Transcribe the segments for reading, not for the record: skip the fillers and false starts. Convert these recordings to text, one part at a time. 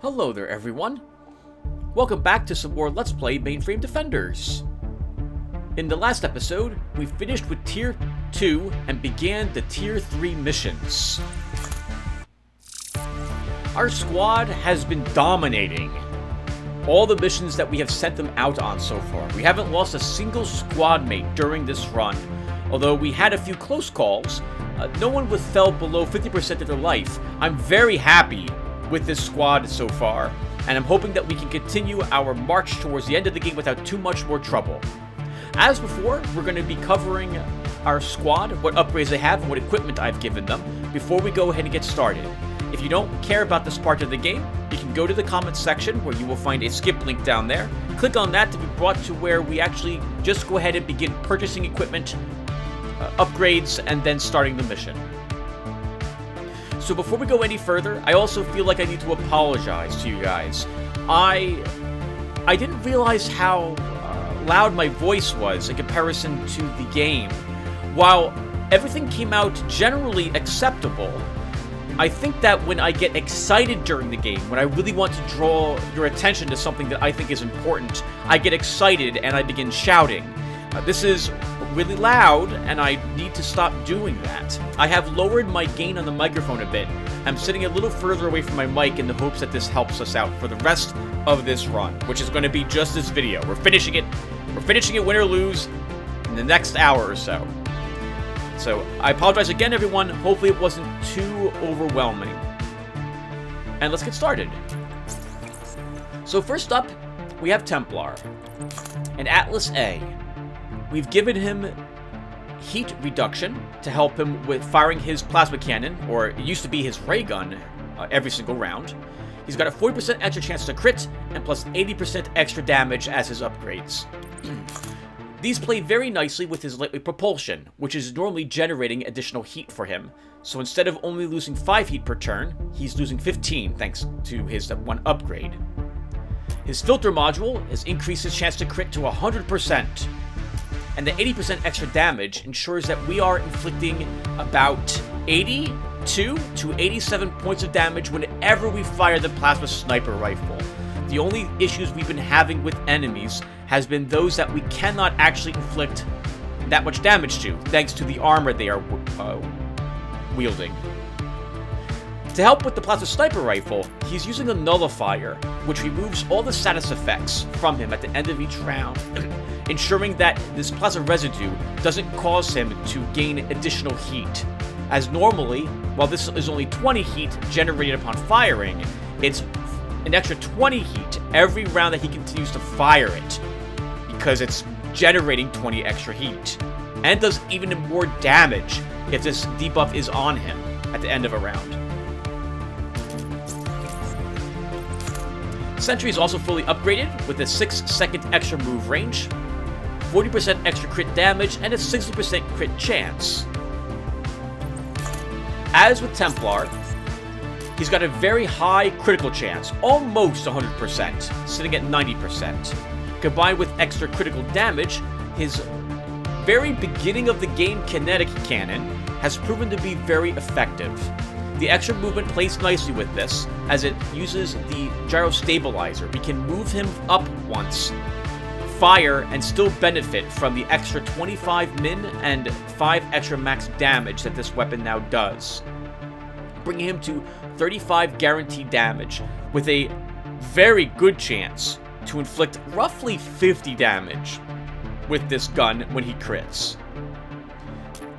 Hello there everyone! Welcome back to some more Let's Play Mainframe Defenders! In the last episode, we finished with Tier 2 and began the Tier 3 missions. Our squad has been dominating all the missions that we have sent them out on so far. We haven't lost a single squad mate during this run. Although we had a few close calls, no one fell below 50% of their life. I'm very happy with this squad so far, and I'm hoping that we can continue our march towards the end of the game without too much more trouble. As before, we're going to be covering our squad, what upgrades they have, and what equipment I've given them, before we go ahead and get started. If you don't care about this part of the game, you can go to the comments section where you will find a skip link down there. Click on that to be brought to where we actually just go ahead and begin purchasing equipment, upgrades, and then starting the mission. So before we go any further, I also feel like I need to apologize to you guys. I didn't realize how loud my voice was in comparison to the game. While everything came out generally acceptable, I think that when I get excited during the game, when I really want to draw your attention to something that I think is important, I get excited and I begin shouting. This is really loud, and I need to stop doing that. I have lowered my gain on the microphone a bit. I'm sitting a little further away from my mic in the hopes that this helps us out for the rest of this run, which is going to be just this video. We're finishing it win or lose in the next hour or so. So I apologize again, everyone. Hopefully it wasn't too overwhelming. And let's get started. So first up, we have Templar and Atlas A. We've given him heat reduction to help him with firing his plasma cannon, or it used to be his ray gun, every single round. He's got a 40% extra chance to crit, and plus 80% extra damage as his upgrades. These play very nicely with his lightweight propulsion, which is normally generating additional heat for him. So instead of only losing 5 heat per turn, he's losing 15 thanks to his one upgrade. His filter module has increased his chance to crit to 100%. And the 80% extra damage ensures that we are inflicting about 82 to 87 points of damage whenever we fire the plasma sniper rifle. The only issues we've been having with enemies has been those that we cannot actually inflict that much damage to, thanks to the armor they are wielding. To help with the plasma sniper rifle, he's using a nullifier, which removes all the status effects from him at the end of each round, ensuring that this plasma residue doesn't cause him to gain additional heat. As normally, while this is only 20 heat generated upon firing, it's an extra 20 heat every round that he continues to fire it, because it's generating 20 extra heat, and does even more damage if this debuff is on him at the end of a round. Sentry is also fully upgraded with a 6-second extra move range, 40% extra crit damage, and a 60% crit chance. As with Templar, he's got a very high critical chance, almost 100%, sitting at 90%. Combined with extra critical damage, his very beginning of the game kinetic cannon has proven to be very effective. The extra movement plays nicely with this, as it uses the gyro stabilizer. We can move him up once, fire, and still benefit from the extra 25 min and 5 extra max damage that this weapon now does, bringing him to 35 guaranteed damage, with a very good chance to inflict roughly 50 damage with this gun when he crits.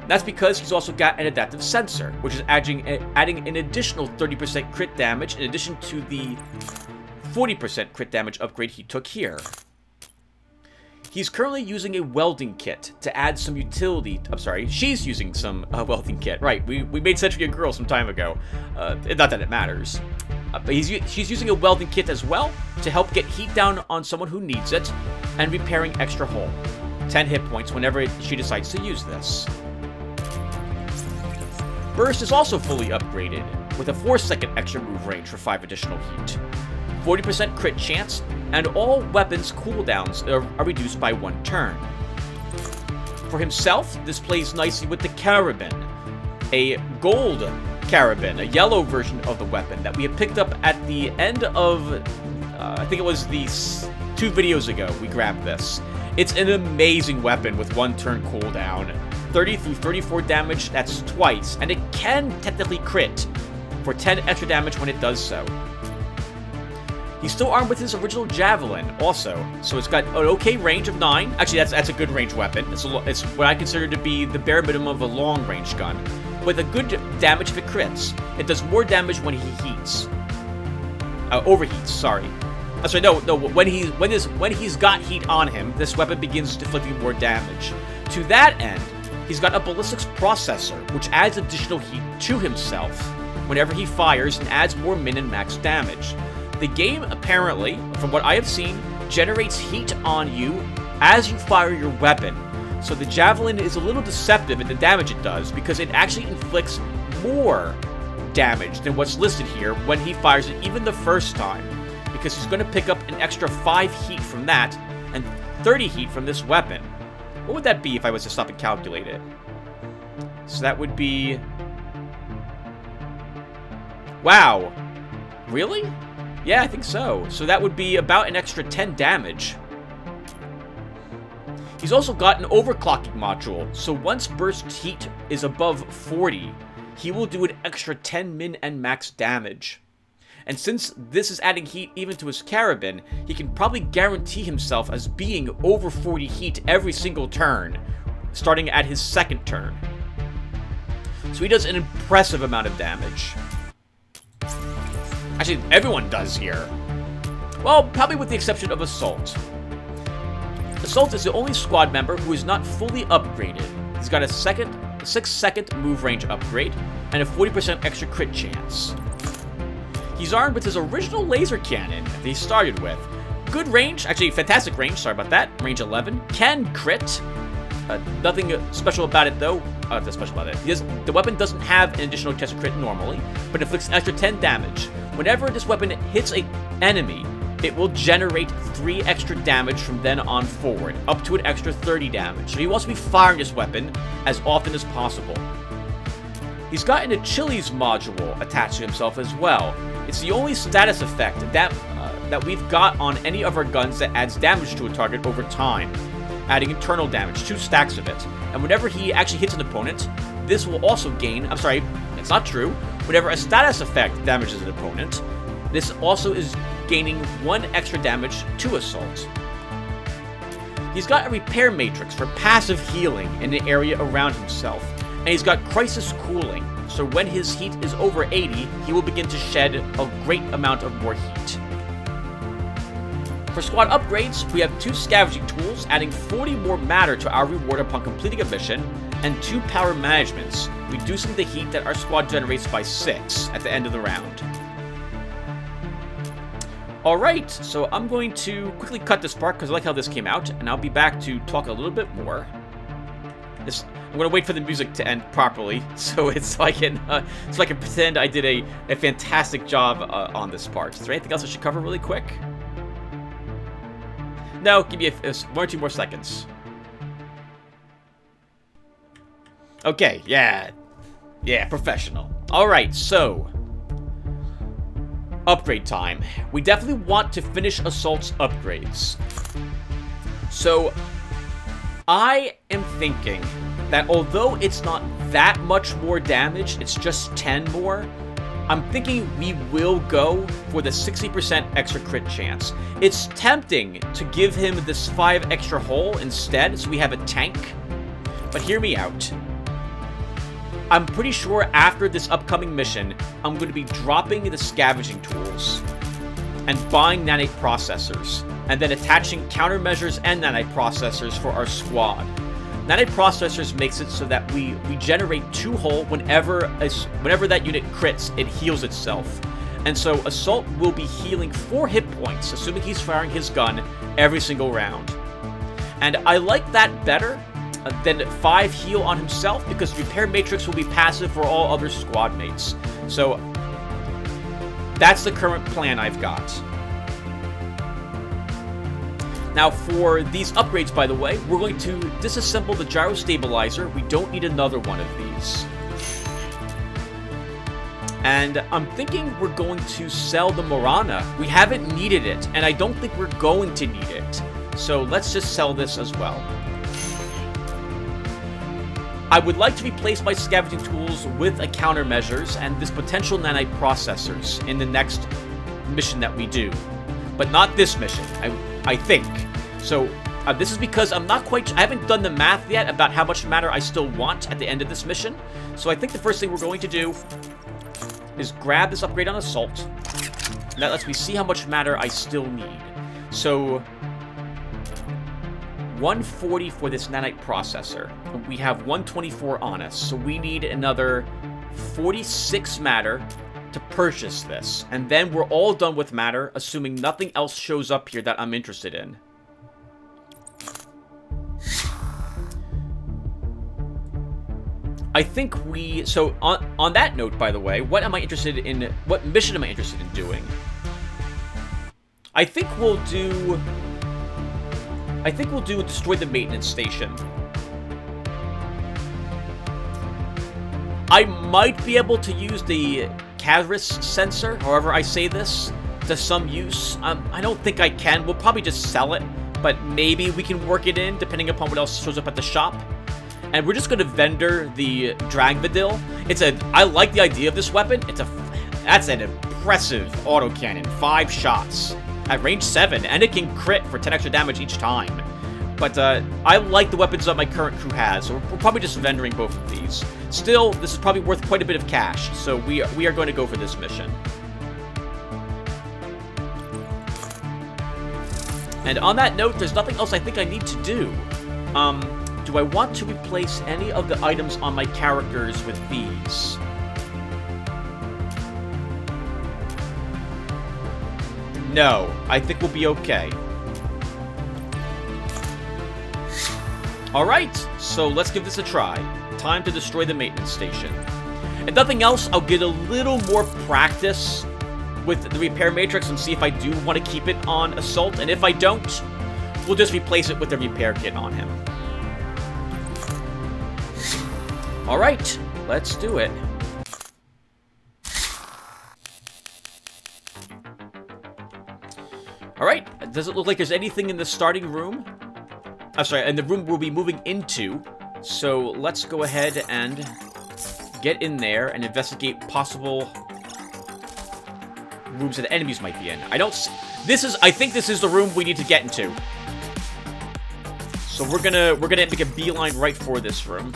That's because he's also got an adaptive sensor, which is adding an additional 30% crit damage in addition to the 40% crit damage upgrade he took here. He's currently using a welding kit to add some utility. I'm sorry, she's using some welding kit. Right, we made Sentry a girl some time ago. Not that it matters. But she's using a welding kit as well to help get heat down on someone who needs it, and repairing extra hull. 10 hit points whenever she decides to use this. Burst is also fully upgraded, with a 4-second extra move range for 5 additional heat, 40% crit chance, and all weapons cooldowns are reduced by 1 turn. For himself, this plays nicely with the Carabin, a gold carabin, a yellow version of the weapon that we had picked up at the end of, I think it was the 2 videos ago we grabbed this. It's an amazing weapon with 1 turn cooldown. 30 through 34 damage, that's twice, and it can technically crit for 10 extra damage when it does so. He's still armed with his original javelin, also, so it's got an okay range of 9. Actually, that's a good range weapon. It's what I consider to be the bare minimum of a long-range gun, with a good damage if it crits. It does more damage when he heats. Overheats, sorry. Sorry, no. When he's got heat on him, this weapon begins deflecting more damage. To that end, he's got a ballistics processor, which adds additional heat to himself whenever he fires and adds more min and max damage. The game, apparently, from what I have seen, generates heat on you as you fire your weapon. So the javelin is a little deceptive in the damage it does, because it actually inflicts more damage than what's listed here when he fires it even the first time, because he's going to pick up an extra 5 heat from that and 30 heat from this weapon. What would that be if I was to stop and calculate it? So that would be... Wow. Really? Yeah, I think so. So that would be about an extra 10 damage. He's also got an overclocking module, so once burst heat is above 40, he will do an extra 10 min and max damage. And since this is adding heat even to his carabin, he can probably guarantee himself as being over 40 heat every single turn, starting at his 2nd turn. So he does an impressive amount of damage. Actually, everyone does here. Well, probably with the exception of Assault. Assault is the only squad member who is not fully upgraded. He's got a 6-second move range upgrade, and a 40% extra crit chance. He's armed with his original laser cannon that he started with. Good range, actually fantastic range, sorry about that, range 11. Can crit. Nothing special about it though. Nothing special about it. The weapon doesn't have an additional chance to crit normally, but inflicts an extra 10 damage. Whenever this weapon hits an enemy, it will generate 3 extra damage from then on forward, up to an extra 30 damage. So he wants to be firing this weapon as often as possible. He's got an Achilles module attached to himself as well. It's the only status effect that we've got on any of our guns that adds damage to a target over time, adding internal damage, 2 stacks of it. And whenever he actually hits an opponent, this will also gain, I'm sorry, it's not true. Whenever a status effect damages an opponent, this also is gaining 1 extra damage to Assault. He's got a repair matrix for passive healing in the area around himself, and he's got crisis cooling, so when his heat is over 80, he will begin to shed a great amount of more heat. For squad upgrades, we have 2 scavenging tools, adding 40 more matter to our reward upon completing a mission, and 2 power managements, reducing the heat that our squad generates by 6 at the end of the round. Alright, so I'm going to quickly cut this part because I like how this came out, and I'll be back to talk a little bit more. I'm going to wait for the music to end properly, so I can pretend I did a fantastic job on this part. Is there anything else I should cover really quick? No, give me 1 or 2 more seconds. Okay, yeah, professional. Alright, so... upgrade time. We definitely want to finish Assault's upgrades. So, I am thinking that although it's not that much more damage, it's just 10 more, I'm thinking we will go for the 60% extra crit chance. It's tempting to give him this 5 extra hull instead, so we have a tank. But hear me out. I'm pretty sure after this upcoming mission, I'm going to be dropping the scavenging tools and buying nanite processors, and then attaching countermeasures and nanite processors for our squad. Nanite processors makes it so that we generate 2 hull whenever that unit crits, it heals itself. And so Assault will be healing 4 hit points, assuming he's firing his gun every single round. And I like that better than 5 heal on himself, because Repair Matrix will be passive for all other squad mates. So that's the current plan I've got. Now for these upgrades, by the way, we're going to disassemble the gyro stabilizer. We don't need another one of these. And I'm thinking we're going to sell the Morana. We haven't needed it, and I don't think we're going to need it. So let's just sell this as well. I would like to replace my scavenging tools with a countermeasures and this potential nanite processors in the next mission that we do. But not this mission, I think. So this is because I haven't done the math yet about how much matter I still want at the end of this mission. So I think the first thing we're going to do is grab this upgrade on Assault. And that lets me see how much matter I still need. So 140 for this nanite processor. We have 124 on us, so we need another 46 matter to purchase this. And then we're all done with matter, assuming nothing else shows up here that I'm interested in. I think so on that note, by the way, what mission am I interested in doing? I think we'll do destroy the maintenance station. I might be able to use the Cadris sensor, however I say this, to some use. I don't think I can. We'll probably just sell it, but maybe we can work it in depending upon what else shows up at the shop. And we're just going to vendor the Dragvidil. I like the idea of this weapon. That's an impressive autocannon. 5 shots at range 7, and it can crit for 10 extra damage each time. But I like the weapons that my current crew has, so we're probably just vendoring both of these. Still, this is probably worth quite a bit of cash, so we are going to go for this mission. And on that note, there's nothing else I think I need to do. Do I want to replace any of the items on my characters with these? No, I think we'll be okay. Alright, so let's give this a try. Time to destroy the maintenance station. If nothing else, I'll get a little more practice with the repair matrix and see if I do want to keep it on Assault, and if I don't, we'll just replace it with the repair kit on him. Alright, let's do it. Alright, does it look like there's anything in the starting room? I'm sorry, and the room we'll be moving into. So let's go ahead and get in there and investigate possible rooms that enemies might be in. I think this is the room we need to get into. So we're gonna make a beeline right for this room.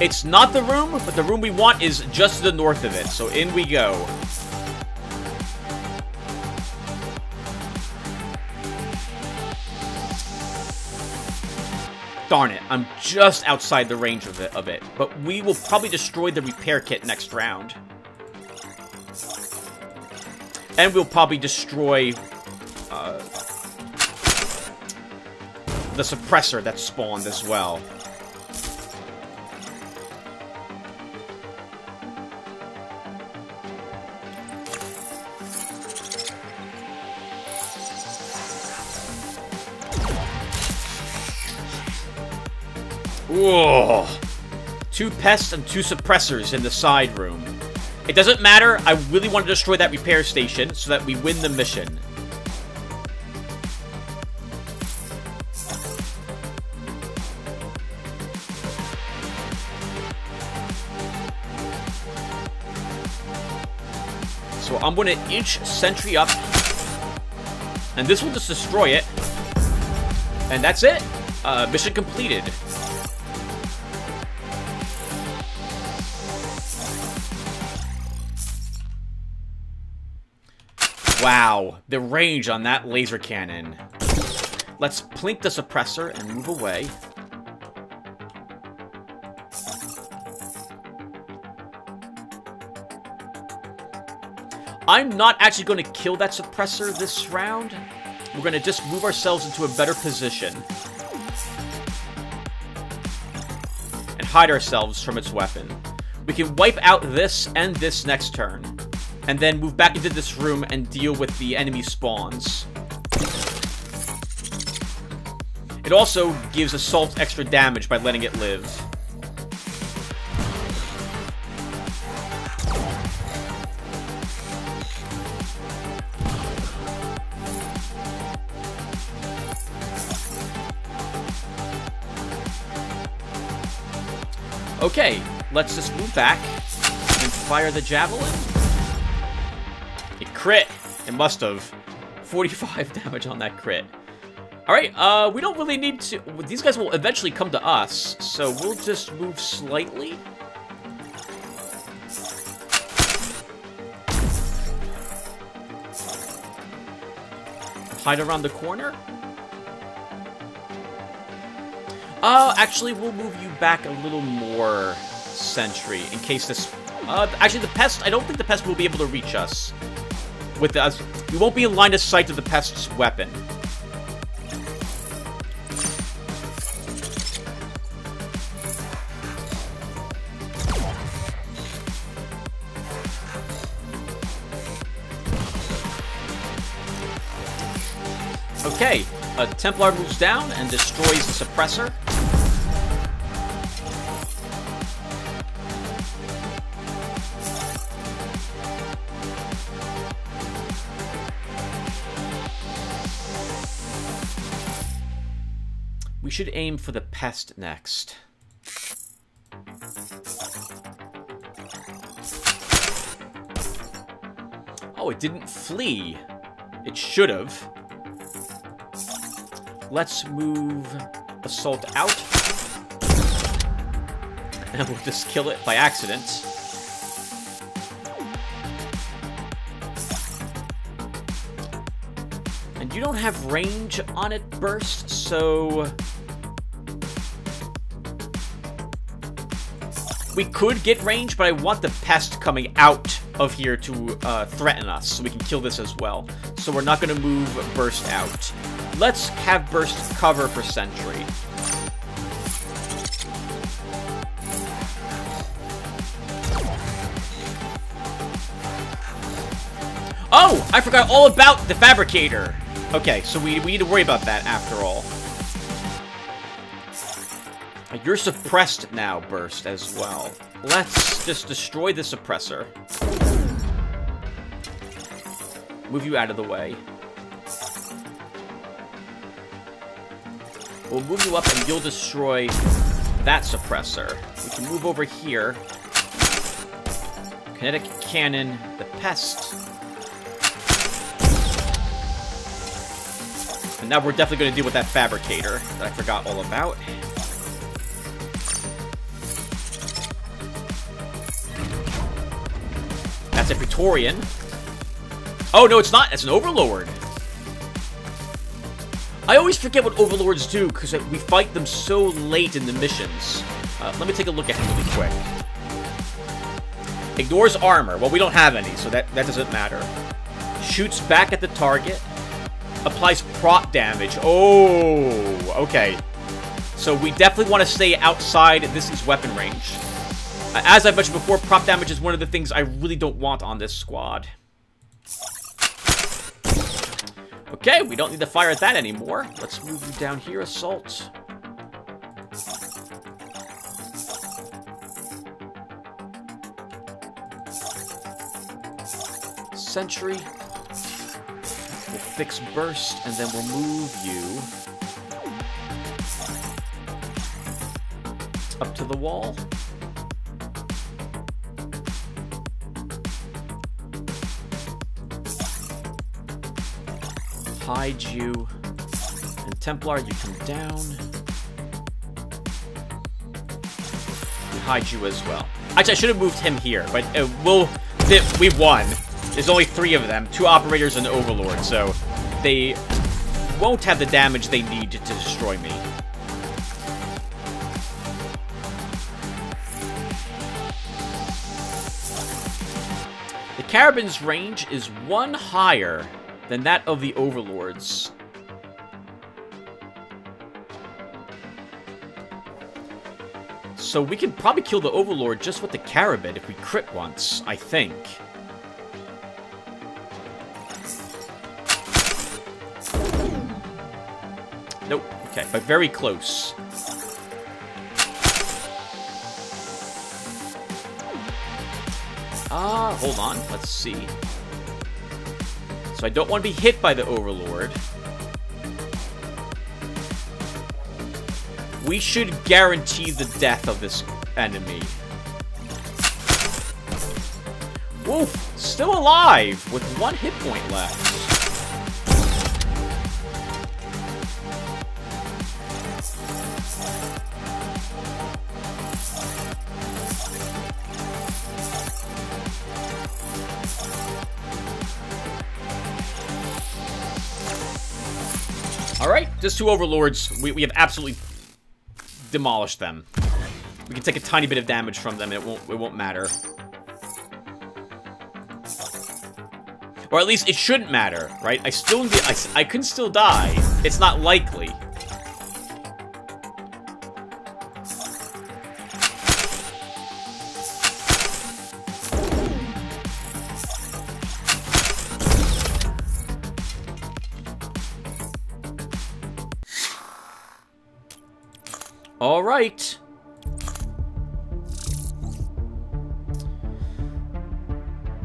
It's not the room, but the room we want is just to the north of it, so in we go. Darn it, I'm just outside the range of it, but we will probably destroy the repair kit next round. And we'll probably destroy the suppressor that spawned as well. Whoa! 2 pests and 2 suppressors in the side room. It doesn't matter, I really want to destroy that repair station so that we win the mission. So I'm going to inch sentry up, and this will just destroy it. And that's it. Mission completed. Wow, the range on that laser cannon. Let's plink the suppressor and move away. I'm not actually going to kill that suppressor this round. We're going to just move ourselves into a better position. hide ourselves from its weapon. We can wipe out this and this next turn, and then move back into this room and deal with the enemy spawns. It also gives Assault extra damage by letting it live. Okay, let's just move back and fire the javelin. It crit. It must have. 45 damage on that crit. Alright, we don't really need to... These guys will eventually come to us, so we'll just move slightly. Hide around the corner. Actually, we'll move you back a little more, Sentry, in case this... actually, the Pest... I don't think the Pest will be able to reach us. With us, we won't be in line of sight of the Pest's weapon. Okay, a Templar moves down and destroys the suppressor. We should aim for the Pest next. Oh, it didn't flee. It should have. Let's move Assault out. And we'll just kill it by accident. And you don't have range on it, Burst, so... We could get range, but I want the Pest coming out of here to threaten us, so we can kill this as well. So we're not going to move Burst out. Let's have Burst cover for Sentry. Oh! I forgot all about the Fabricator! Okay, so we need to worry about that after all. You're suppressed now, Burst, as well. Let's just destroy the suppressor. Move you out of the way. We'll move you up and you'll destroy that suppressor. We can move over here. Kinetic cannon, the Pest. And now we're definitely going to deal with that Fabricator that I forgot all about. That's a Praetorian. Oh, no, it's not. It's an Overlord. I always forget what Overlords do, because we fight them so late in the missions. Let me take a look at him really quick. Ignores armor. Well, we don't have any, so that doesn't matter. Shoots back at the target. Applies prot damage. Oh, okay. So we definitely want to stay outside this is weapon range. As I mentioned before, prop damage is one of the things I really don't want on this squad. Okay, we don't need to fire at that anymore. Let's move you down here, Assault. Sentry. We'll fix Burst, and then we'll move you up to the wall. Hide you. And Templar, you come down. We hide you as well. Actually, I should have moved him here, but we won. There's only 3 of them, 2 Operators and Overlord, so they won't have the damage they need to destroy me. The Carabin's range is 1 higher than that of the Overlords. So we can probably kill the Overlord just with the Carabid if we crit once, I think. Nope. Okay, but very close. Hold on. Let's see. So I don't want to be hit by the Overlord. We should guarantee the death of this enemy. Woof! Still alive with 1 hit point left. Alright, just 2 Overlords. We have absolutely demolished them. We can take a tiny bit of damage from them and it won't matter. Or at least it shouldn't matter, right? I can still die. It's not likely. All right.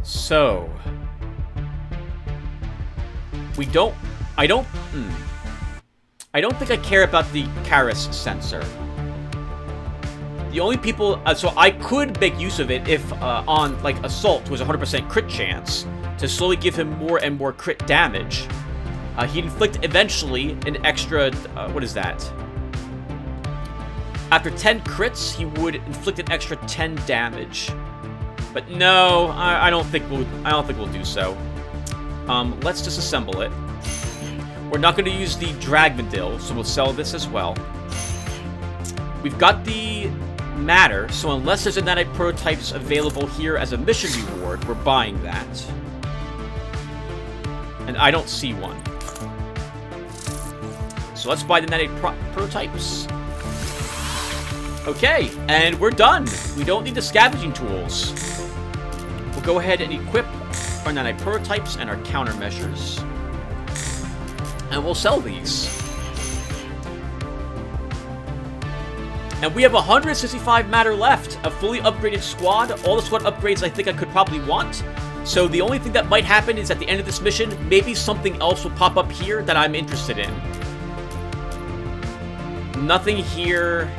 So I don't think I care about the Karis sensor. The only people, so I could make use of it if on like Assault was 100% crit chance to slowly give him more and more crit damage. He'd inflict eventually an extra, what is that? After 10 crits, he would inflict an extra 10 damage. But no, I don't think we'll do so. Let's disassemble it. We're not going to use the Dragmandil, so we'll sell this as well. We've got the Matter, so unless there's a nanite prototypes available here as a mission reward, we're buying that. And I don't see one. So let's buy the nanite prototypes. Okay, and we're done. We don't need the scavenging tools. We'll go ahead and equip our nanite prototypes and our countermeasures. And we'll sell these. And we have 165 matter left. A fully upgraded squad. All the squad upgrades I think I could probably want. So the only thing that might happen is at the end of this mission, maybe something else will pop up here that I'm interested in. Nothing here.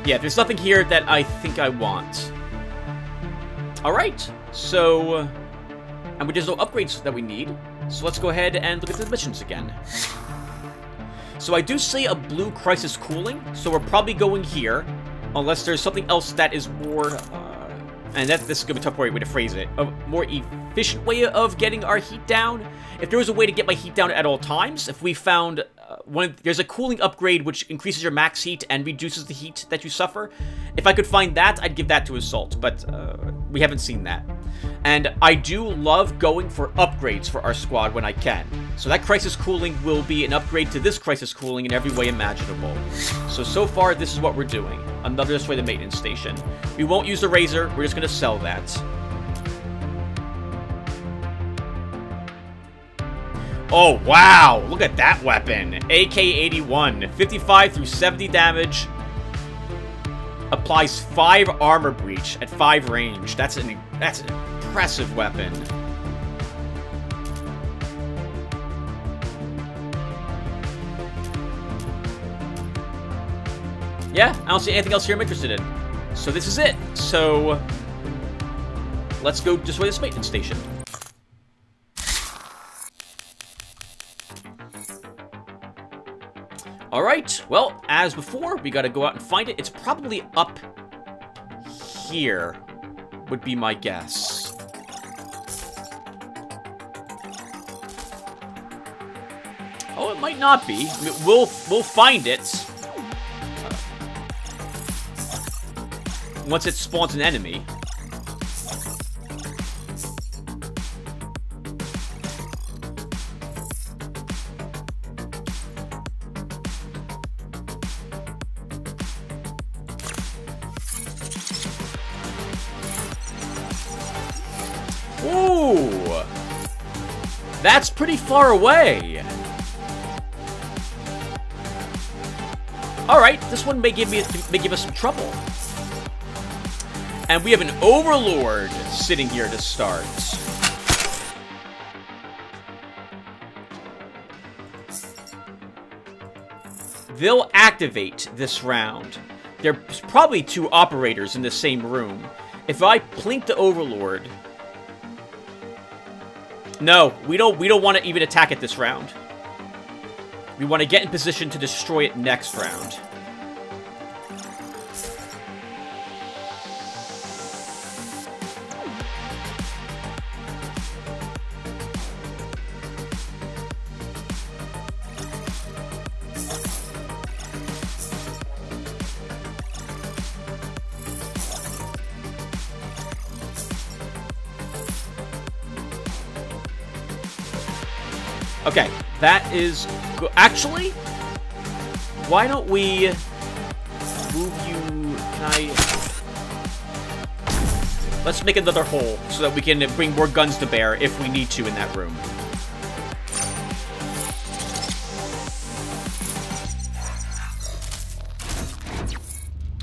Yeah, there's nothing here that I think I want. Alright, so... and there's no upgrades that we need. So let's go ahead and look at the missions again. So I do see a blue crisis cooling, so we're probably going here. Unless there's something else that is more... and this is going to be a tough way to phrase it. A more efficient way of getting our heat down. If there was a way to get my heat down at all times, if we found... there's a cooling upgrade which increases your max heat and reduces the heat that you suffer. If I could find that, I'd give that to Assault, but we haven't seen that. And I do love going for upgrades for our squad when I can. So that Crisis Cooling will be an upgrade to this Crisis Cooling in every way imaginable. So far, this is what we're doing. Another this way the maintenance station. We won't use the Razor, we're just going to sell that. Oh, wow! Look at that weapon! AK-81. 55 through 70 damage. Applies 5 armor breach at 5 range. That's an impressive weapon. Yeah, I don't see anything else here I'm interested in. So this is it. So let's go destroy this maintenance station. Alright, well, as before, we gotta go out and find it. It's probably up here, would be my guess. Oh, it might not be. I mean, we'll find it. Once it spawns an enemy. That's pretty far away. Alright, this one may give us some trouble. And we have an Overlord sitting here to start. They'll activate this round. There's probably 2 operators in the same room. If I plink the Overlord... No, we don't want to even attack it this round. We want to get in position to destroy it next round. Okay, that is good. Actually, why don't we move you? Can I? Let's make another hole so that we can bring more guns to bear if we need to in that room.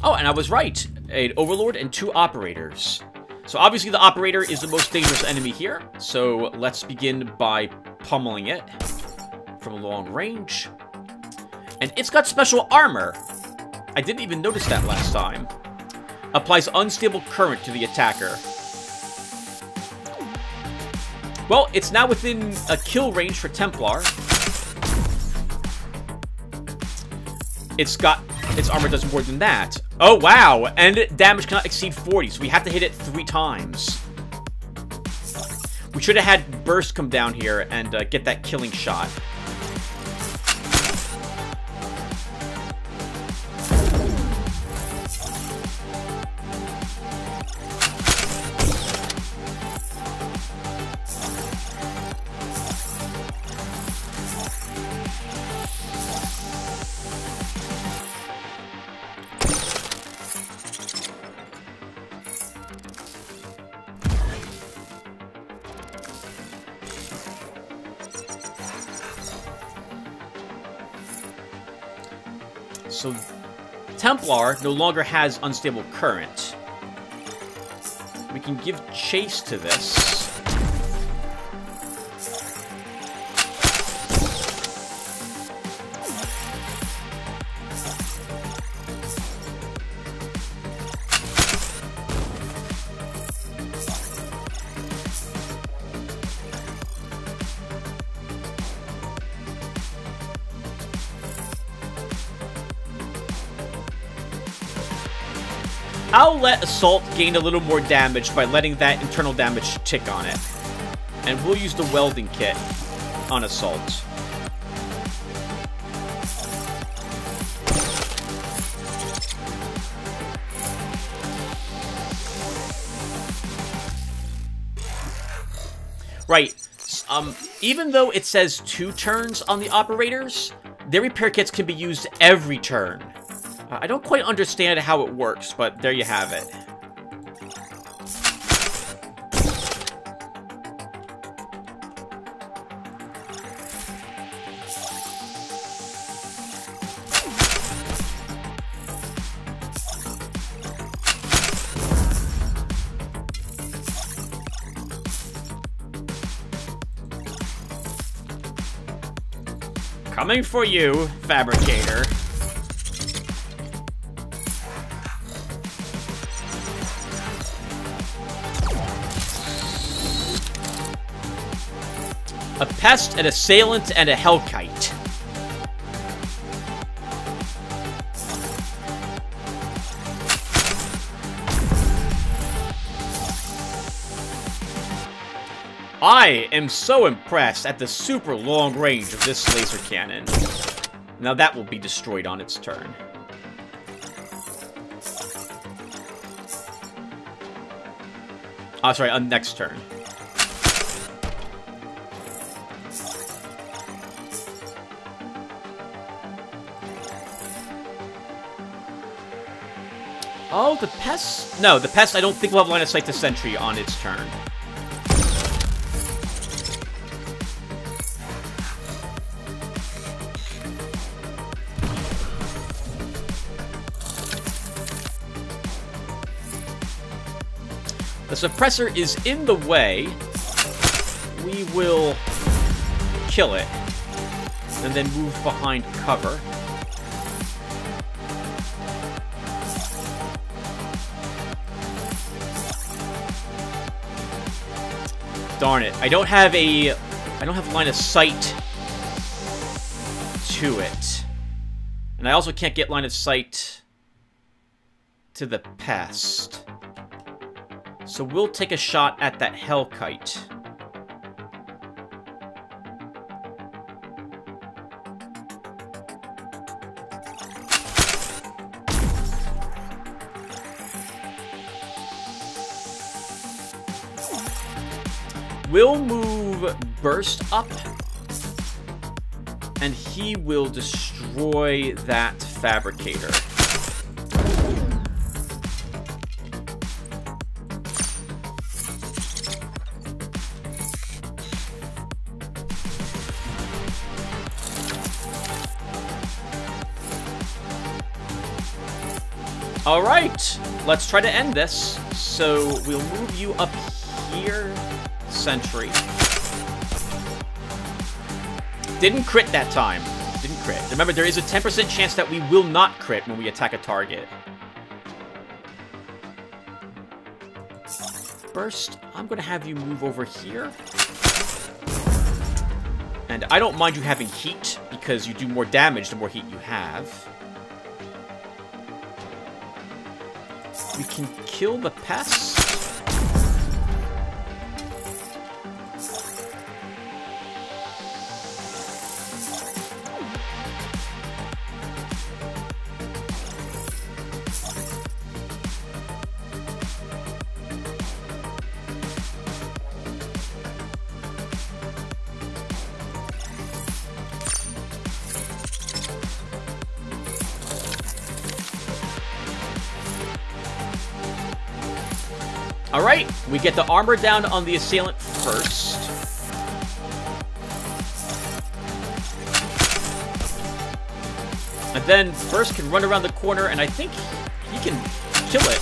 Oh, and I was right. An Overlord and 2 operators. So obviously the operator is the most dangerous enemy here. So let's begin by pummeling it from long range. And it's got special armor. I didn't even notice that last time. Applies unstable current to the attacker. Well, it's now within a kill range for Templar. Its armor does more than that. Oh, wow! And damage cannot exceed 40, so we have to hit it 3 times. We should have had Burst come down here and get that killing shot. So, Templar no longer has unstable current. We can give chase to this. I'll let Assault gain a little more damage by letting that internal damage tick on it. And we'll use the Welding Kit on Assault. Right. Even though it says 2 turns on the operators, their repair kits can be used every turn. I don't quite understand how it works, but there you have it. Coming for you, Fabricator. A Pest, an Assailant, and a Hellkite. I am so impressed at the super long range of this laser cannon. Now that will be destroyed on its turn. Oh, sorry, on next turn. Oh, the Pest? No, the Pest I don't think will have line of sight to Sentry on its turn. The suppressor is in the way. We will kill it. And then move behind cover. Darn it. I don't have line of sight to it. And I also can't get line of sight to the pest. So we'll take a shot at that Hellkite. We'll move Burst up, and he will destroy that Fabricator. Alright, let's try to end this. So we'll move you up here. Sentry. Didn't crit that time. Didn't crit. Remember, there is a 10% chance that we will not crit when we attack a target. Burst, I'm going to have you move over here. And I don't mind you having heat, because you do more damage the more heat you have. We can kill the pest. Alright, we get the armor down on the assailant first. And then Burst can run around the corner, and I think he can kill it.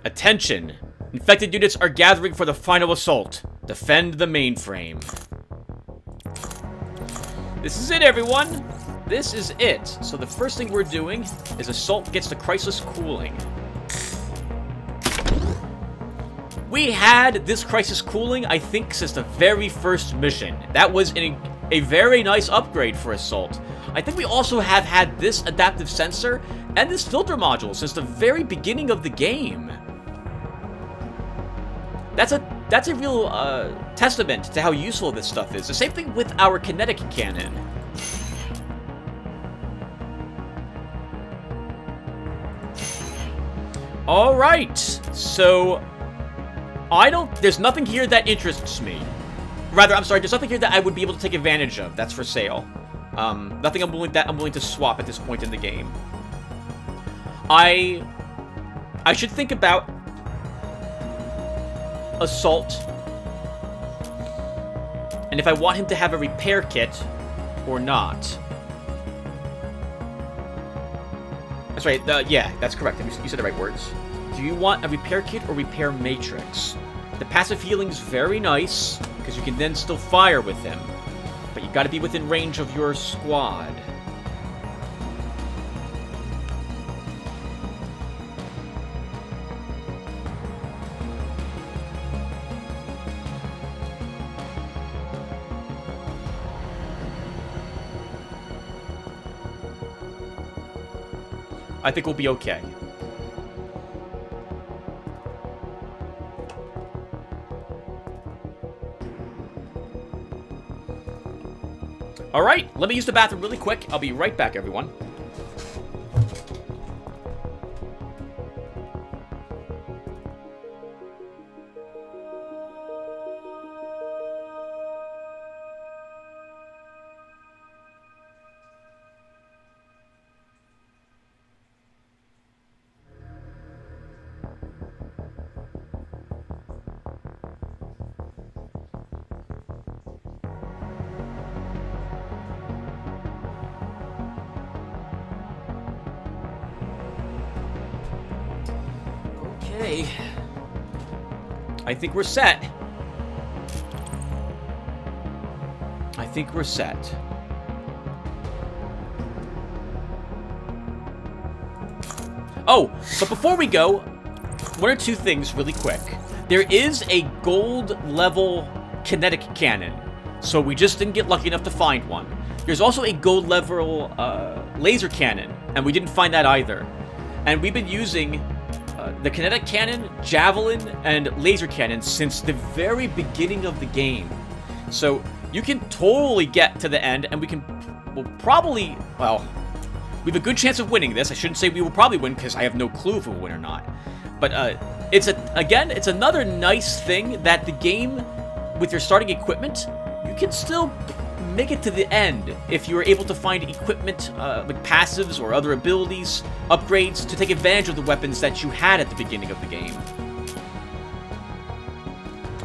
Attention! Infected units are gathering for the final assault. Defend the mainframe. This is it, everyone! This is it. So the first thing we're doing is Assault gets the Crisis Cooling. We had this Crisis Cooling, I think, since the very first mission. That was a very nice upgrade for Assault. I think we also have had this Adaptive Sensor and this Filter Module since the very beginning of the game. That's a real testament to how useful this stuff is. The same thing with our Kinetic Cannon. Alright, so there's nothing here that interests me. Rather, I'm sorry, there's nothing here that I would be able to take advantage of. That's for sale. Nothing I'm willing to swap at this point in the game. I should think about Assault, and if I want him to have a repair kit or not. That's right, yeah, that's correct. You said the right words. Do you want a repair kit or repair matrix? The passive healing's very nice, because you can then still fire with him. But you gotta be within range of your squad. I think we'll be okay. Alright, let me use the bathroom really quick. I'll be right back, everyone. Okay. I think we're set. I think we're set. Oh, but before we go, one or two things really quick. There is a gold level kinetic cannon, so we just didn't get lucky enough to find one. There's also a gold level laser cannon, and we didn't find that either. And we've been using the kinetic cannon, javelin, and laser cannon since the very beginning of the game. So you can totally get to the end, and we'll probably, well, we have a good chance of winning this. I shouldn't say we will probably win, because I have no clue if we'll win or not. But it's another nice thing that the game, with your starting equipment, you can still make it to the end if you are able to find equipment, like passives or other abilities, upgrades, to take advantage of the weapons that you had at the beginning of the game.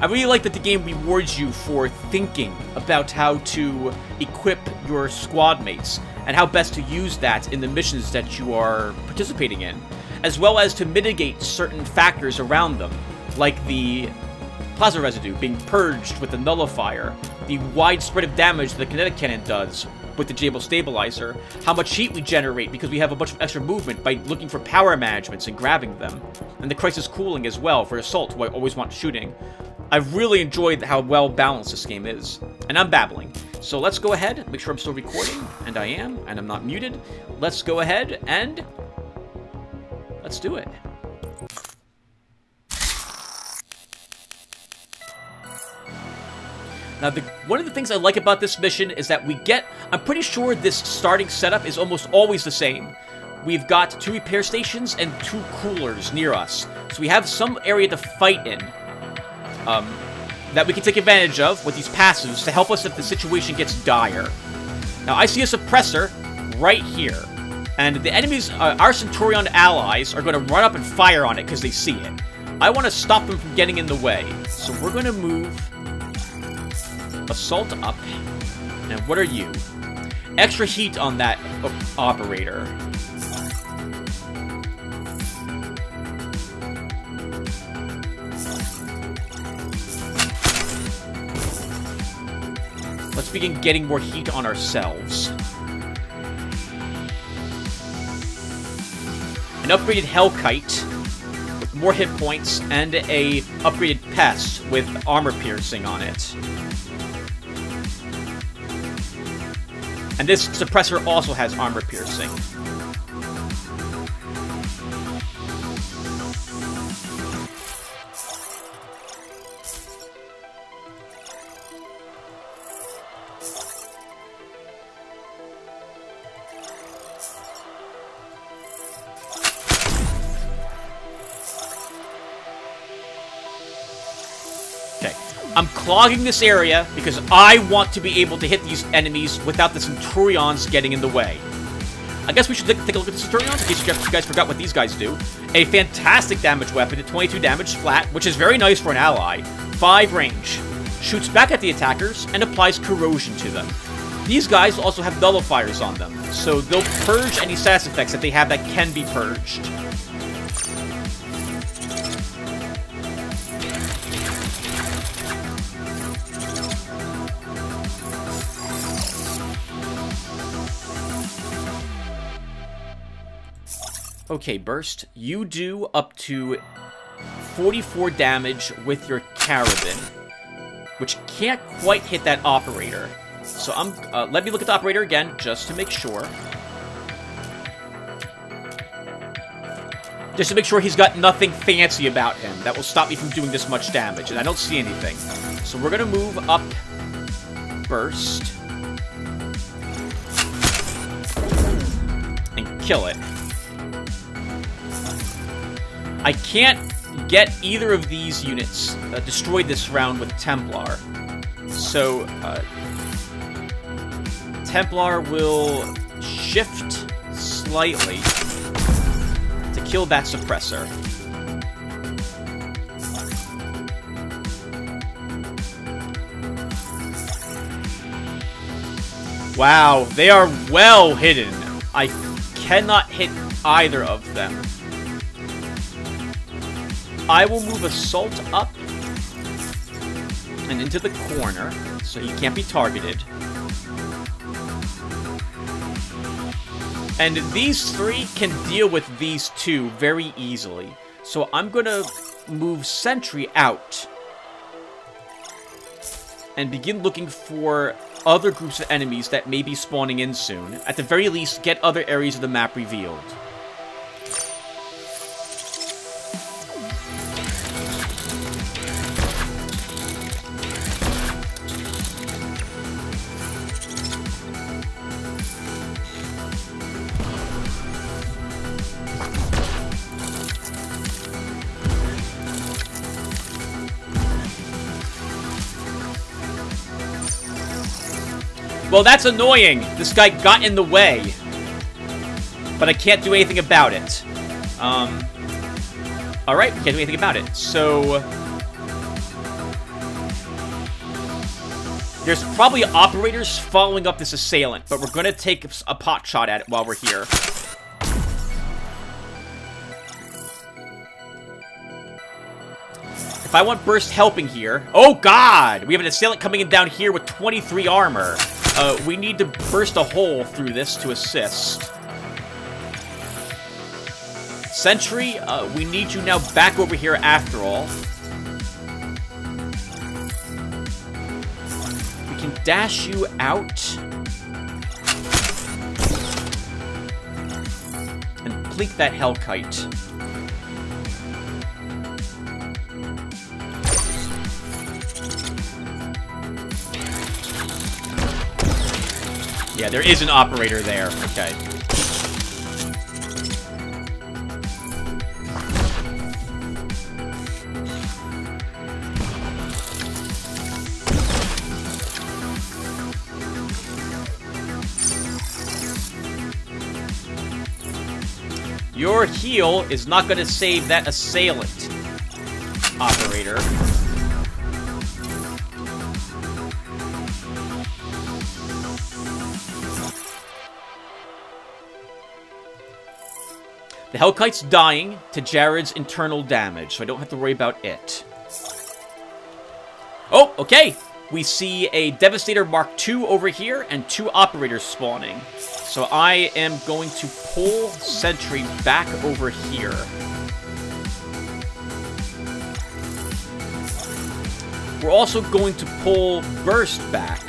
I really like that the game rewards you for thinking about how to equip your squad mates and how best to use that in the missions that you are participating in, as well as to mitigate certain factors around them, like the plasma residue being purged with the nullifier, the wide spread of damage the kinetic cannon does with the Jable stabilizer, how much heat we generate because we have a bunch of extra movement by looking for power managements and grabbing them, and the crisis cooling as well for assault, who I always want shooting. I've really enjoyed how well balanced this game is, and I'm babbling. So let's go ahead, make sure I'm still recording, and I am, and I'm not muted. Let's go ahead and let's do it. Now, one of the things I like about this mission is that we get, I'm pretty sure this starting setup is almost always the same. We've got 2 repair stations and 2 coolers near us. So we have some area to fight in that we can take advantage of with these passives to help us if the situation gets dire. Now, I see a suppressor right here. And the enemies, our Centurion allies, are going to run up and fire on it because they see it. I want to stop them from getting in the way. So we're going to move Assault up. And what are you? Extra heat on that operator. Let's begin getting more heat on ourselves. An upgraded Hellkite with more hit points and a upgraded Pest with armor piercing on it. And this suppressor also has armor piercing. I'm clogging this area because I want to be able to hit these enemies without the Centurions getting in the way. I guess we should take a look at the Centurions in case you guys forgot what these guys do. A fantastic damage weapon at 22 damage flat, which is very nice for an ally. 5 range. Shoots back at the attackers and applies corrosion to them. These guys also have nullifiers on them, so they'll purge any status effects that they have that can be purged. Okay, Burst, you do up to 44 damage with your Carabin, which can't quite hit that operator. So let me look at the operator again, just to make sure. Just to make sure he's got nothing fancy about him that will stop me from doing this much damage, and I don't see anything. So we're gonna move up Burst and kill it. I can't get either of these units destroyed this round with Templar. So, Templar will shift slightly to kill that suppressor. Wow, they are well hidden. I cannot hit either of them. I will move Assault up and into the corner, so he can't be targeted. And these three can deal with these two very easily. So I'm gonna move Sentry out and begin looking for other groups of enemies that may be spawning in soon. At the very least, get other areas of the map revealed. Well, that's annoying. This guy got in the way. But I can't do anything about it. Alright, we can't do anything about it. So... there's probably operators following up this assailant, but we're gonna take a pot shot at it while we're here. If I want burst helping here... oh, God! We have an assailant coming in down here with 23 armor. We need to burst a hole through this to assist. Sentry, we need you now back over here after all. We can dash you out. And plink that Hellkite. Yeah, there is an operator there. Okay. Your heal is not going to save that assailant, operator. The Hellkite's dying to Jared's internal damage, so I don't have to worry about it. Oh, okay! We see a Devastator Mark II over here, and 2 operators spawning. So I am going to pull Sentry back over here. We're also going to pull Burst back.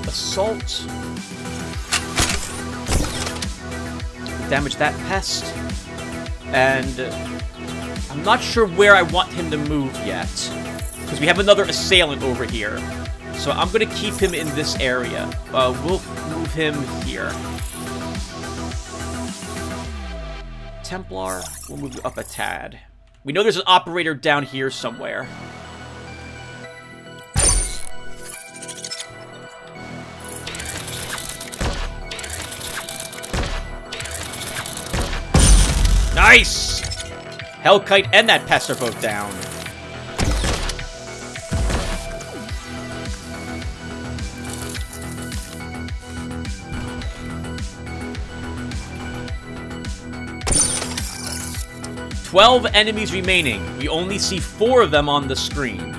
Assault. Damage that pest. And I'm not sure where I want him to move yet. Because we have another assailant over here. So I'm going to keep him in this area. We'll move him here. Templar, we'll move up a tad. We know there's an operator down here somewhere. Nice! Hellkite and that pest are both down. "12 enemies remaining. We only see 4 of them on the screen."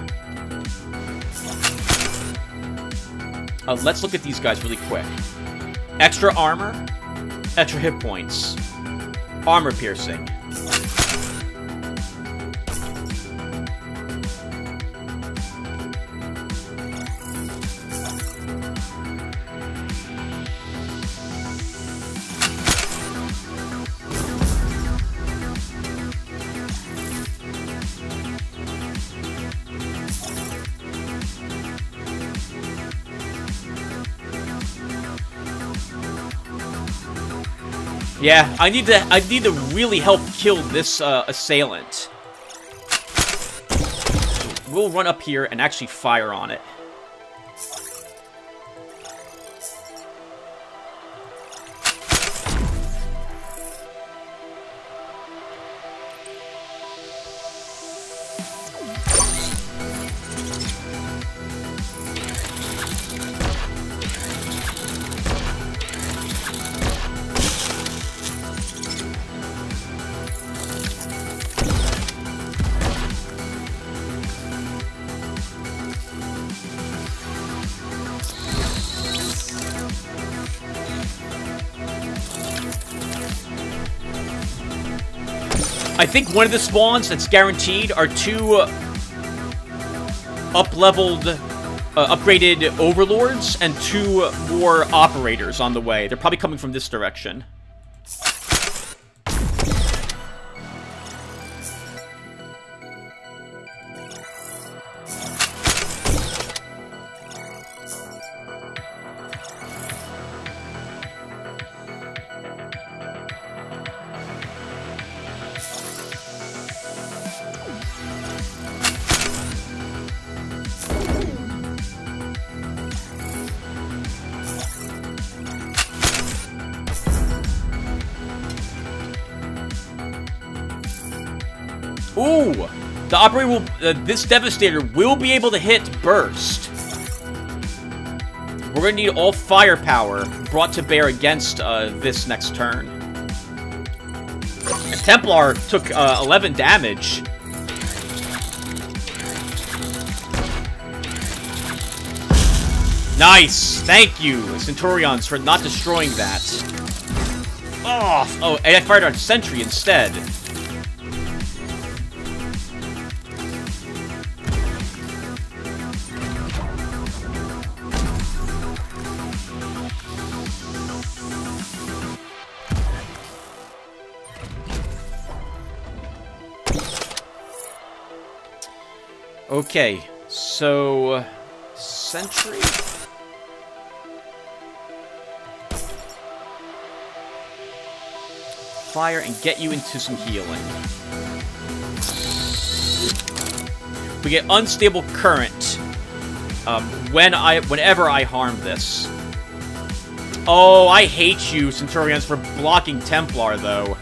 Let's look at these guys really quick. Extra armor, extra hit points. Armor piercing. Yeah, I need to really help kill this assailant. We'll run up here and actually fire on it. I think one of the spawns that's guaranteed are 2 up-leveled, upgraded overlords and 2 more operators on the way. They're probably coming from this direction. Ooh! The operator will... this Devastator will be able to hit Burst. We're gonna need all firepower brought to bear against this next turn. And Templar took 11 damage. Nice! Thank you, Centurions, for not destroying that. Oh, and I fired on Sentry instead. Okay, so... Sentry? Fire and get you into some healing. We get unstable current whenever I harm this. Oh, I hate you, Centurions, for blocking Templar, though.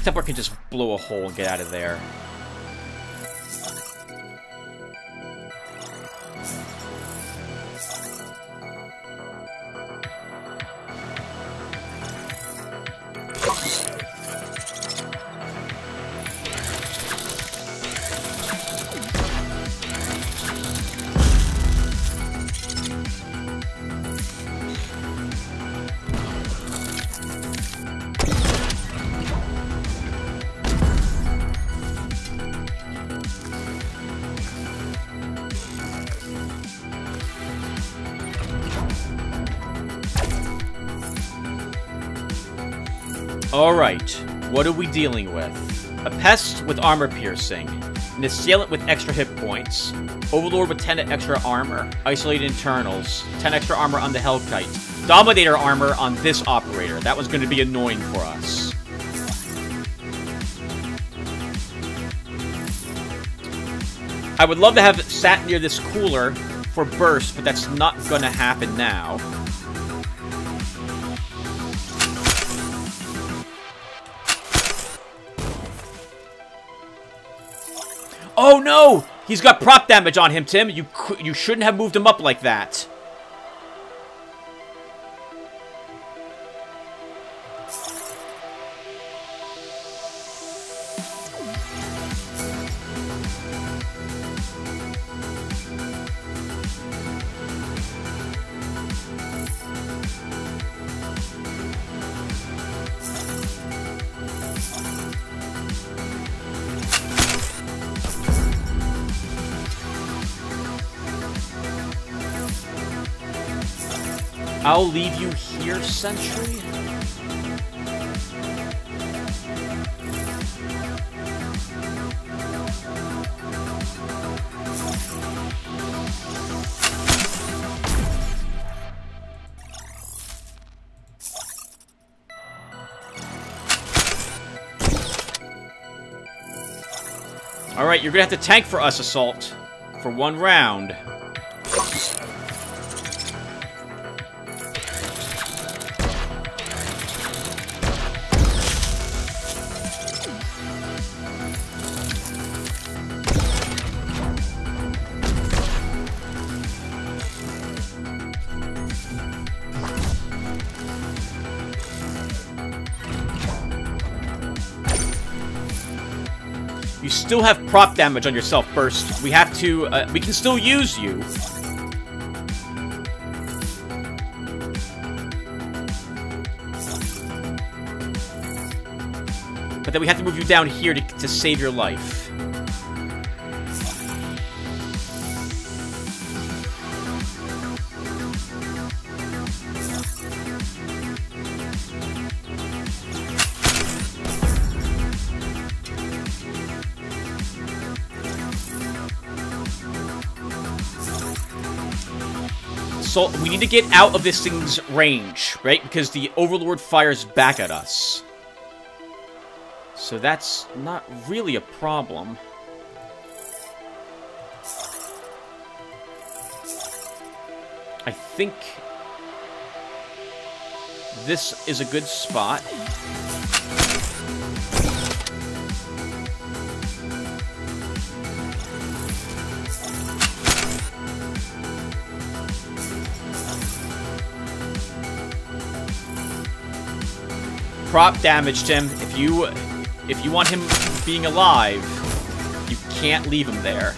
Templar can just blow a hole and get out of there. Alright, what are we dealing with? A Pest with armor piercing, an Assailant with extra hit points, Overlord with 10 extra armor, Isolated Internals, 10 extra armor on the Hellkite, Dominator armor on this operator. That was going to be annoying for us. I would love to have it sat near this cooler for burst, but that's not going to happen now. Oh no! He's got proc damage on him, Tim. You shouldn't have moved him up like that. I'll leave you here, Sentry. Alright, you're gonna have to tank for us, Assault, for 1 round. You still have prop damage on yourself, Burst. We have to, we can still use you. But then we have to move you down here to save your life. So we need to get out of this thing's range, right? Because the Overlord fires back at us. So that's not really a problem. I think this is a good spot. Prop damaged him. If you want him being alive, you can't leave him there.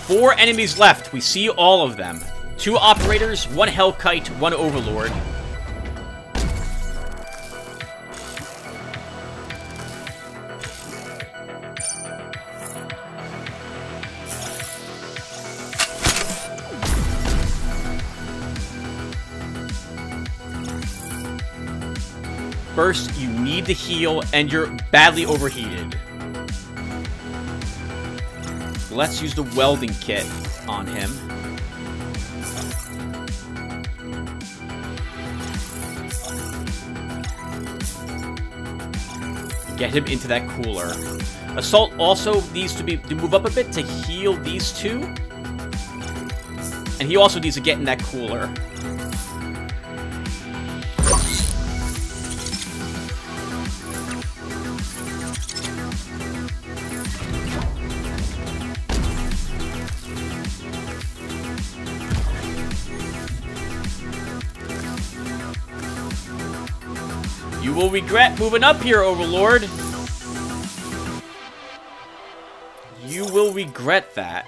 Four enemies left. We see all of them. 2 operators, 1 Hellkite, 1 Overlord. First, you need to heal, and you're badly overheated. Let's use the welding kit on him. Get him into that cooler. Assault also needs to move up a bit to heal these 2. And he also needs to get in that cooler. You will regret moving up here, Overlord. You will regret that.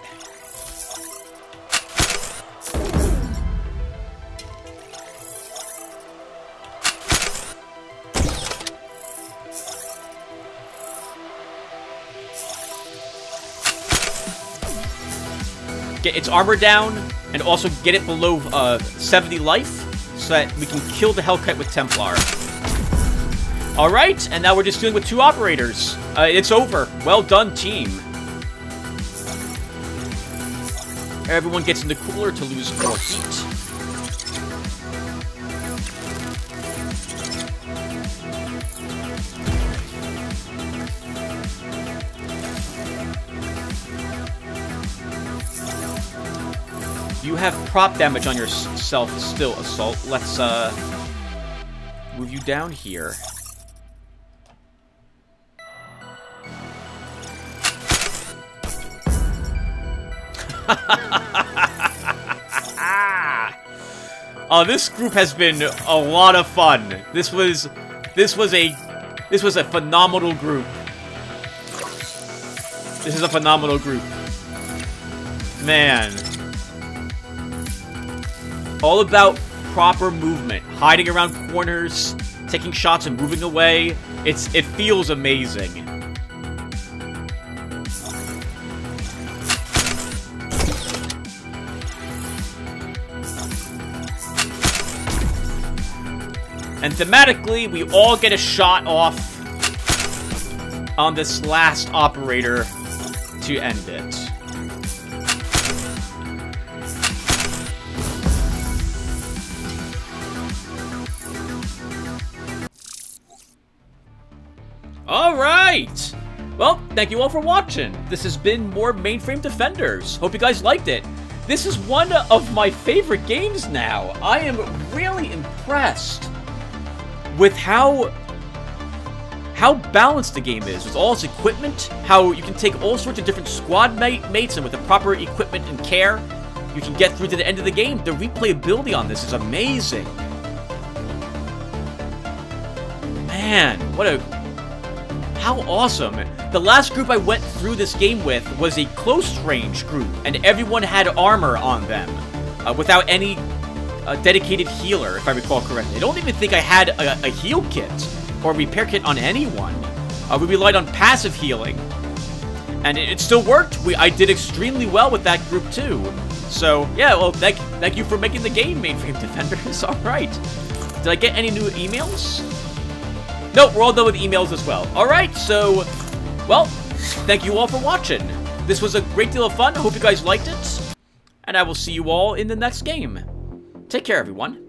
Get its armor down, and also get it below 70 life, so that we can kill the Hellkite with Templar. Alright, and now we're just dealing with 2 operators. It's over. Well done, team. Everyone gets in the cooler to lose more heat. You have prop damage on yourself still, Assault. Let's, move you down here. Oh, this group has been a lot of fun. This was a phenomenal group. This is a phenomenal group. Man. All about proper movement. Hiding around corners, taking shots and moving away. It feels amazing. And thematically, we all get a shot off on this last operator to end it. Alright! Well, thank you all for watching. This has been more Mainframe Defenders. Hope you guys liked it. This is one of my favorite games now. I am really impressed with how balanced the game is, with all its equipment, how you can take all sorts of different squad mates, and with the proper equipment and care, you can get through to the end of the game. The replayability on this is amazing. Man, how awesome. The last group I went through this game with was a close range group, and everyone had armor on them, without any dedicated healer, if I recall correctly. I don't even think I had a heal kit or repair kit on anyone. We relied on passive healing, and it still worked. I did extremely well with that group too. So yeah, well, thank you for making the game, Mainframe Defenders. All right. Did I get any new emails? Nope, we're all done with emails as well. All right, so, well, thank you all for watching. This was a great deal of fun. I hope you guys liked it, and I will see you all in the next game. Take care, everyone.